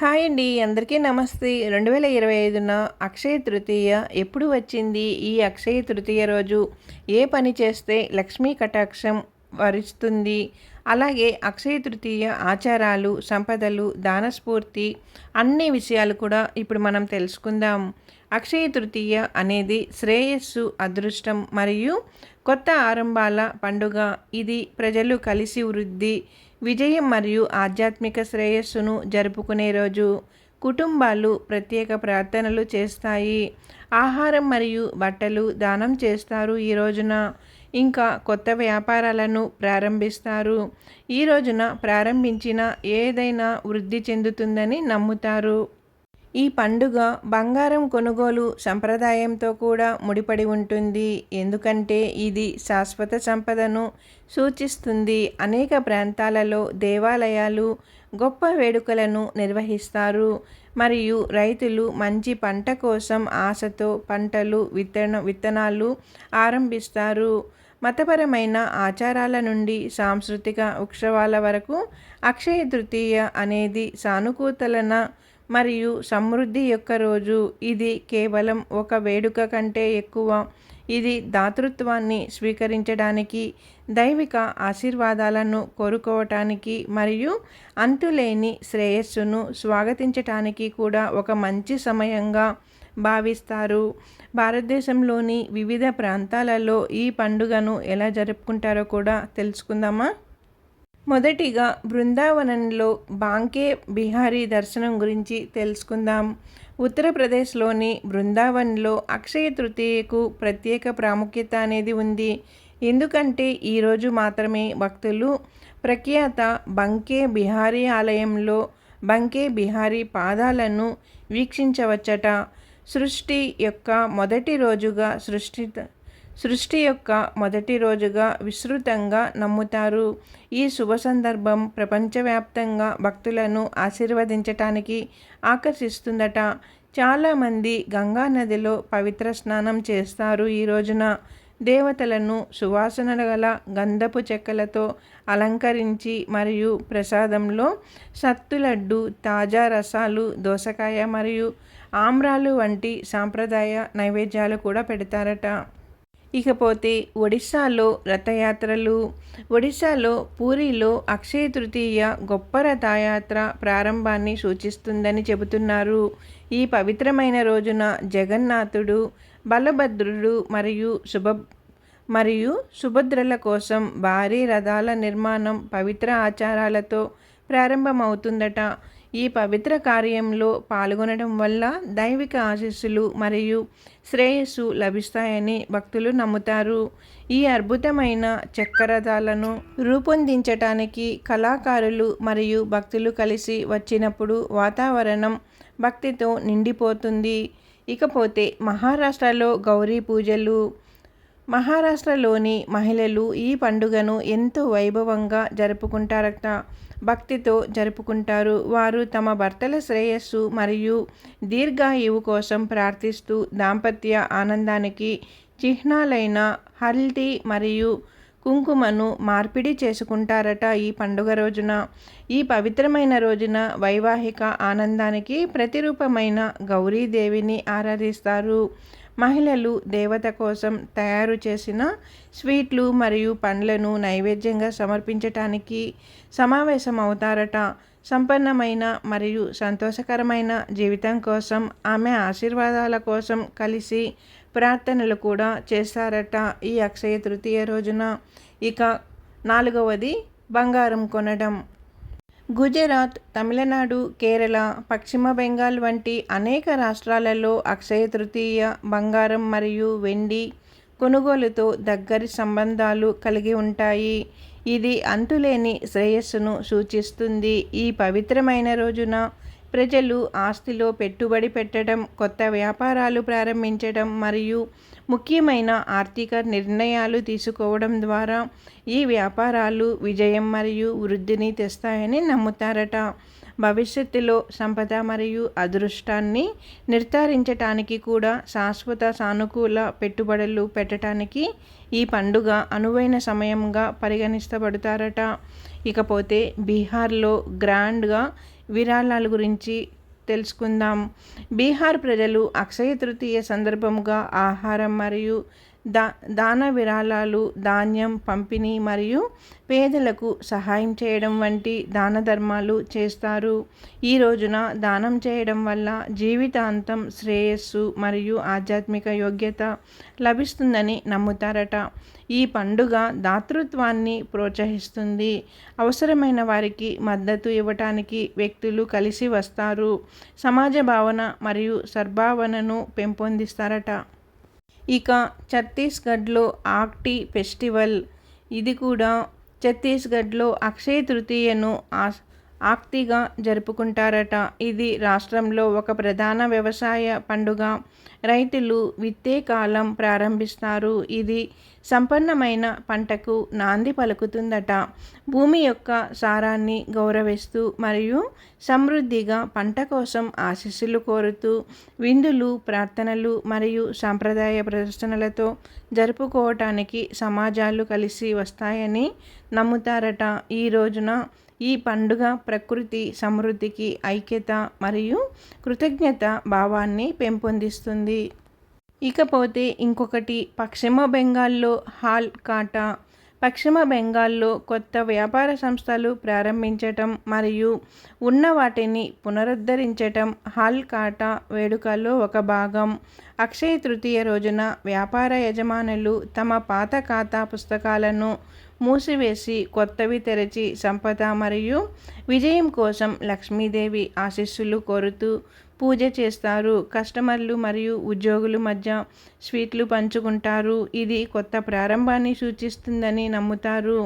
Hi అండి, అందరికీ నమస్తే. 2025న అక్షయ తృతీయ ఎప్పుడు వచ్చింది? ఈ అక్షయ తృతీయ రోజు ఏ పని చేస్తే లక్ష్మీ కటాక్షం వరిస్తుంది? అలాగే అక్షయ తృతీయ ఆచారాలు, సంపదలు, దానస్ఫూర్తి అన్ని విషయాలు కూడా ఇప్పుడు మనం తెలుసుకుందాం. అక్షయ తృతీయ అనేది శ్రేయస్సు, అదృష్టం మరియు కొత్త ఆరంభాల పండుగ. ఇది ప్రజలు కలిసి వృద్ధి, విజయం మరియు ఆధ్యాత్మిక శ్రేయస్సును జరుపుకునే రోజు. కుటుంబాలు ప్రత్యేక ప్రార్థనలు చేస్తాయి, ఆహారం మరియు బట్టలు దానం చేస్తారు ఈ రోజున. ఇంకా కొత్త వ్యాపారాలను ప్రారంభిస్తారు. ఈ రోజున ప్రారంభించిన ఏదైనా వృద్ధి చెందుతుందని నమ్ముతారు. ఈ పండుగ బంగారం కొనుగోలు సంప్రదాయంతో కూడా ముడిపడి ఉంటుంది, ఎందుకంటే ఇది శాశ్వత సంపదను సూచిస్తుంది. అనేక ప్రాంతాలలో దేవాలయాలు గొప్ప వేడుకలను నిర్వహిస్తారు మరియు రైతులు మంచి పంట కోసం ఆశతో పంటలు విత్తనాలు ఆరంభిస్తారు. మతపరమైన ఆచారాల నుండి సాంస్కృతిక ఉత్సవాల వరకు అక్షయ తృతీయ అనేది సానుకూలతల మరియు సమృద్ధి యొక్క రోజు. ఇది కేవలం ఒక వేడుక కంటే ఎక్కువ. ఇది దాతృత్వాన్ని స్వీకరించడానికి, దైవిక ఆశీర్వాదాలను కోరుకోవటానికి మరియు అంతులేని శ్రేయస్సును స్వాగతించటానికి కూడా ఒక మంచి సమయంగా భావిస్తారు. భారతదేశంలోని వివిధ ప్రాంతాలలో ఈ పండుగను ఎలా జరుపుకుంటారో కూడా తెలుసుకుందామా? మొదటిగా బృందావనంలో బాంకే బిహారీ దర్శనం గురించి తెలుసుకుందాం. ఉత్తరప్రదేశ్లోని బృందావన్లో అక్షయ తృతీయకు ప్రత్యేక ప్రాముఖ్యత అనేది ఉంది, ఎందుకంటే ఈరోజు మాత్రమే భక్తులు ప్రఖ్యాత బంకే బిహారీ ఆలయంలో బంకే బిహారీ పాదాలను వీక్షించవచ్చట. సృష్టి యొక్క మొదటి రోజుగా విస్తృతంగా నమ్ముతారు. ఈ శుభ సందర్భం ప్రపంచవ్యాప్తంగా భక్తులను ఆశీర్వదించటానికి ఆకర్షిస్తుందట. చాలామంది గంగా నదిలో పవిత్ర స్నానం చేస్తారు ఈ రోజున. దేవతలను సువాసన గల గంధపు చెక్కలతో అలంకరించి మరియు ప్రసాదంలో సత్తు లడ్డు, తాజా రసాలు, దోసకాయ మరియు ఆమ్రాలు వంటి సాంప్రదాయ నైవేద్యాలు కూడా పెడతారట. ఇకపోతే ఒడిశాలో రథయాత్రలు. ఒడిశాలో పూరిలో అక్షయ తృతీయ గొప్ప రథయాత్ర ప్రారంభాన్ని సూచిస్తుందని చెబుతున్నారు. ఈ పవిత్రమైన రోజున జగన్నాథుడు, బలభద్రుడు మరియు సుభద్రల కోసం భారీ రథాల నిర్మాణం పవిత్ర ఆచారాలతో ప్రారంభమవుతుందట. ఈ పవిత్ర కార్యంలో పాల్గొనడం వల్ల దైవిక ఆశీస్సులు మరియు శ్రేయస్సు లభిస్తాయని భక్తులు నమ్ముతారు. ఈ అద్భుతమైన చక్రరథాలను రూపొందించటానికి కళాకారులు మరియు భక్తులు కలిసి వచ్చినప్పుడు వాతావరణం భక్తితో నిండిపోతుంది. ఇకపోతే మహారాష్ట్రలో గౌరీ పూజలు. మహారాష్ట్రలోని మహిళలు ఈ పండుగను ఎంతో వైభవంగా జరుపుకుంటారట. భక్తితో జరుపుకుంటారు. వారు తమ భర్తల శ్రేయస్సు మరియు దీర్ఘాయువు కోసం ప్రార్థిస్తూ దాంపత్య ఆనందానికి చిహ్నాలైన హల్దీ మరియు కుంకుమను మార్పిడి చేసుకుంటారట ఈ పండుగ రోజున. ఈ పవిత్రమైన రోజున వైవాహిక ఆనందానికి ప్రతిరూపమైన గౌరీదేవిని ఆరాధిస్తారు. మహిళలు దేవత కోసం తయారు చేసిన స్వీట్లు మరియు పండ్లను నైవేద్యంగా సమర్పించటానికి సమావేశమవుతారట. సంపన్నమైన మరియు సంతోషకరమైన జీవితం కోసం, ఆమె ఆశీర్వాదాల కోసం కలిసి ప్రార్థనలు కూడా చేస్తారట ఈ అక్షయ తృతీయ రోజున. ఇక 4వది బంగారం కొనడం. గుజరాత్, తమిళనాడు, కేరళ, పశ్చిమ బెంగాల్ వంటి అనేక రాష్ట్రాలలో అక్షయ తృతీయ బంగారం మరియు వెండి కొనుగోలుతో దగ్గరి సంబంధాలు కలిగి ఉంటాయి. ఇది అంతులేని శ్రేయస్సును సూచిస్తుంది. ఈ పవిత్రమైన రోజున ప్రజలు ఆస్తిలో పెట్టుబడి పెట్టడం, కొత్త వ్యాపారాలు ప్రారంభించడం మరియు ముఖ్యమైన ఆర్థిక నిర్ణయాలు తీసుకోవడం ద్వారా ఈ వ్యాపారాలు విజయం మరియు వృద్ధిని తెస్తాయని నమ్ముతారట. భవిష్యత్తులో సంపద మరియు అదృష్టాన్ని నిర్ధారించటానికి కూడా శాశ్వత సానుకూల పెట్టుబడులు పెట్టడానికి ఈ పండుగ అనువైన సమయంగా పరిగణించబడతారట. ఇకపోతే బీహార్లో గ్రాండ్గా విరాళాల గురించి తెలుసుకుందాం. బీహార్ ప్రజలు అక్షయ తృతీయ సందర్భముగా ఆహారం మరియు దాన విరాళాలు, ధాన్యం పంపిణీ మరియు పేదలకు సహాయం చేయడం వంటి దాన ధర్మాలు చేస్తారు. ఈ రోజున దానం చేయడం వల్ల జీవితాంతం శ్రేయస్సు మరియు ఆధ్యాత్మిక యోగ్యత లభిస్తుందని నమ్ముతారట. ఈ పండుగ దాతృత్వాన్ని ప్రోత్సహిస్తుంది. అవసరమైన వారికి మద్దతు ఇవ్వటానికి వ్యక్తులు కలిసి వస్తారు. సమాజ భావన మరియు సద్భావనను పెంపొందిస్తారట. ఇక ఛత్తీస్గఢ్లో ఆక్టి ఫెస్టివల్. ఇది కూడా ఛత్తీస్గఢ్లో అక్షయ తృతీయను ఆక్తిగా జరుపుకుంటారట. ఇది రాష్ట్రంలో ఒక ప్రధాన వ్యవసాయ పండుగ. రైతులు విత్తే కాలం ప్రారంభిస్తారు. ఇది సంపన్నమైన పంటకు నాంది పలుకుతుందట. భూమి యొక్క సారాన్ని గౌరవిస్తూ మరియు సమృద్ధిగా పంట కోసం ఆశీస్సులు కోరుతూ విందులు, ప్రార్థనలు మరియు సాంప్రదాయ ప్రదర్శనలతో జరుపుకోవటానికి సమాజాలు కలిసి వస్తాయని నమ్ముతారట. ఈ రోజున ఈ పండుగ ప్రకృతి సమృద్ధికి ఐక్యత మరియు కృతజ్ఞత భావాన్ని పెంపొందిస్తుంది. ఇకపోతే ఇంకొకటి పశ్చిమ బెంగాల్లో హాల్ కాటా. పశ్చిమ బెంగాల్లో కొత్త వ్యాపార సంస్థలు ప్రారంభించటం మరియు ఉన్న వాటిని పునరుద్ధరించటం హాల్ కాటా వేడుకల్లో ఒక భాగం. అక్షయ తృతీయ రోజున వ్యాపార యజమానులు తమ పాత ఖాతా పుస్తకాలను మూసివేసి కొత్తవి తెరచి సంపద మరియు విజయం కోసం లక్ష్మీదేవి ఆశీస్సులు కోరుతూ పూజ చేస్తారు. కస్టమర్లు మరియు ఉద్యోగుల మధ్య స్వీట్లు పంచుకుంటారు. ఇది కొత్త ప్రారంభాన్ని సూచిస్తుందని నమ్ముతారు.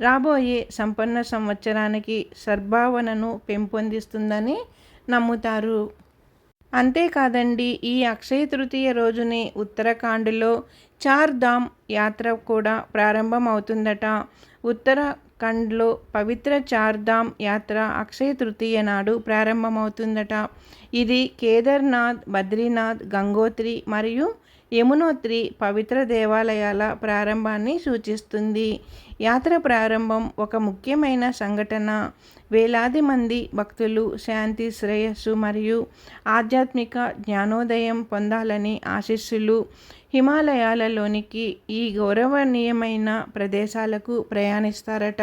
రాబోయే సంపన్న సంవత్సరానికి సద్భావనను పెంపొందిస్తుందని నమ్ముతారు. అంతేకాదండి, ఈ అక్షయ తృతీయ రోజునే ఉత్తరాఖండ్లో చార్ ధామ్ యాత్ర కూడా ప్రారంభమవుతుందట. ఉత్తరాఖండ్లో పవిత్ర చార్ ధామ్ యాత్ర అక్షయ తృతీయ నాడు ప్రారంభమవుతుందట. ఇది కేదార్నాథ్, బద్రీనాథ్, గంగోత్రి మరియు యమునోత్రి పవిత్ర దేవాలయాల ప్రారంభాన్ని సూచిస్తుంది. యాత్ర ప్రారంభం ఒక ముఖ్యమైన సంఘటన. వేలాది మంది భక్తులు శాంతి, శ్రేయస్సు మరియు ఆధ్యాత్మిక జ్ఞానోదయం పొందాలని ఆశీస్సులు హిమాలయాలలోనికి ఈ గౌరవనీయమైన ప్రదేశాలకు ప్రయాణిస్తారట.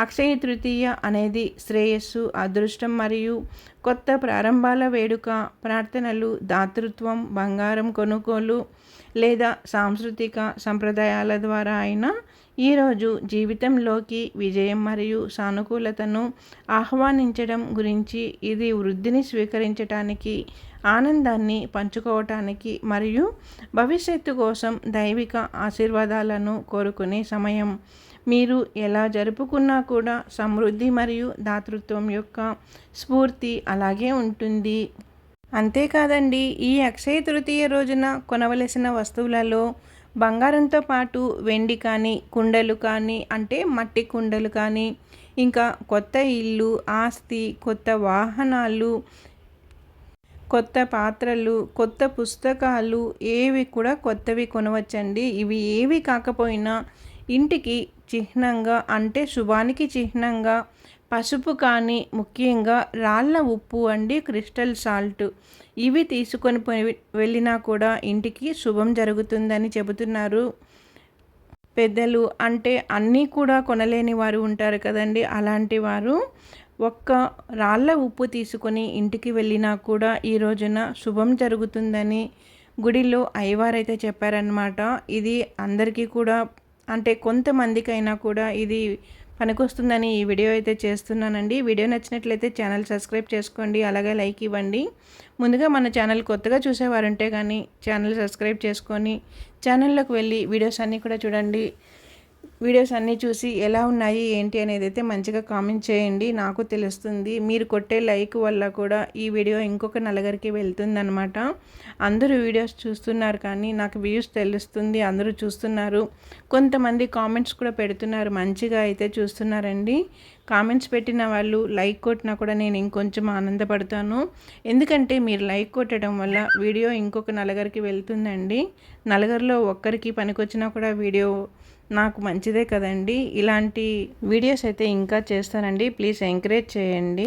అక్షయ తృతీయ అనేది శ్రేయస్సు, అదృష్టం మరియు కొత్త ప్రారంభాల వేడుక. ప్రార్థనలు, దాతృత్వం, బంగారం కొనుగోలు లేదా సాంస్కృతిక సంప్రదాయాల ద్వారా అయినా ఈరోజు జీవితంలోకి విజయం మరియు సానుకూలతను ఆహ్వానించడం గురించి. ఇది వృద్ధిని స్వీకరించడానికి, ఆనందాన్ని పంచుకోవటానికి మరియు భవిష్యత్తు కోసం దైవిక ఆశీర్వాదాలను కోరుకునే సమయం. మీరు ఎలా జరుపుకున్నా కూడా సమృద్ధి మరియు దాతృత్వం యొక్క స్ఫూర్తి అలాగే ఉంటుంది. అంతేకాదండి, ఈ అక్షయ తృతీయ రోజున కొనవలసిన వస్తువులలో బంగారంతో పాటు వెండి కానీ, కుండలు కానీ, అంటే మట్టి కుండలు కానీ, ఇంకా కొత్త ఇల్లు, ఆస్తి, కొత్త వాహనాలు, కొత్త పాత్రలు, కొత్త పుస్తకాలు ఏవి కూడా కొత్తవి కొనవచ్చండి. ఇవి ఏవి కాకపోయినా ఇంటికి చిహ్నంగా, అంటే శుభానికి చిహ్నంగా పసుపు కానీ, ముఖ్యంగా రాళ్ళ ఉప్పు అండి, క్రిస్టల్ సాల్ట్, ఇవి తీసుకొని వెళ్ళినా కూడా ఇంటికి శుభం జరుగుతుందని చెబుతున్నారు పెద్దలు. అంటే అన్నీ కూడా కొనలేని వారు ఉంటారు కదండి, అలాంటి వారు ఒక్క రాళ్ళ ఉప్పు తీసుకొని ఇంటికి వెళ్ళినా కూడా ఈ రోజున శుభం జరుగుతుందని గుడిలో అయ్యవారైతే చెప్పారనమాట. ఇది అందరికీ కూడా, అంటే కొంతమందికైనా కూడా ఇది పనికొస్తుందని ఈ వీడియో అయితే చేస్తున్నానండి. వీడియో నచ్చినట్లయితే ఛానల్ సబ్స్క్రైబ్ చేసుకోండి, అలాగే లైక్ ఇవ్వండి. ముందుగా మన ఛానల్ కొత్తగా చూసేవారుంటే కానీ ఛానల్ సబ్స్క్రైబ్ చేసుకొని ఛానల్లోకి వెళ్ళి వీడియోస్ అన్నీ కూడా చూడండి. వీడియోస్ అన్నీ చూసి ఎలా ఉన్నాయి ఏంటి అనేది అయితే మంచిగా కామెంట్ చేయండి, నాకు తెలుస్తుంది. మీరు కొట్టే లైక్ వల్ల కూడా ఈ వీడియో ఇంకొక నలుగురికి వెళ్తుందనమాట. అందరూ వీడియోస్ చూస్తున్నారు కానీ నాకు వ్యూస్ తెలుస్తుంది, అందరూ చూస్తున్నారు. కొంతమంది కామెంట్స్ కూడా పెడుతున్నారు, మంచిగా అయితే చూస్తున్నారండి. కామెంట్స్ పెట్టిన వాళ్ళు లైక్ కొట్టినా కూడా నేను ఇంకొంచెం ఆనందపడతాను. ఎందుకంటే మీరు లైక్ కొట్టడం వల్ల వీడియో ఇంకొక నలుగురికి వెళ్తుందండి. నలుగురిలో ఒక్కరికి పనికొచ్చినా కూడా వీడియో నాకు మంచిదే కదండి. ఇలాంటి వీడియోస్ అయితే ఇంకా చేస్తానండి, ప్లీజ్ ఎంకరేజ్ చేయండి.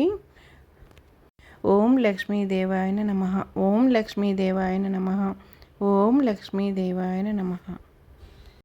లక్ష్మీదేవాయ నమః. ఓం లక్ష్మీదేవాయ నమః. ఓం లక్ష్మీదేవాయ నమః.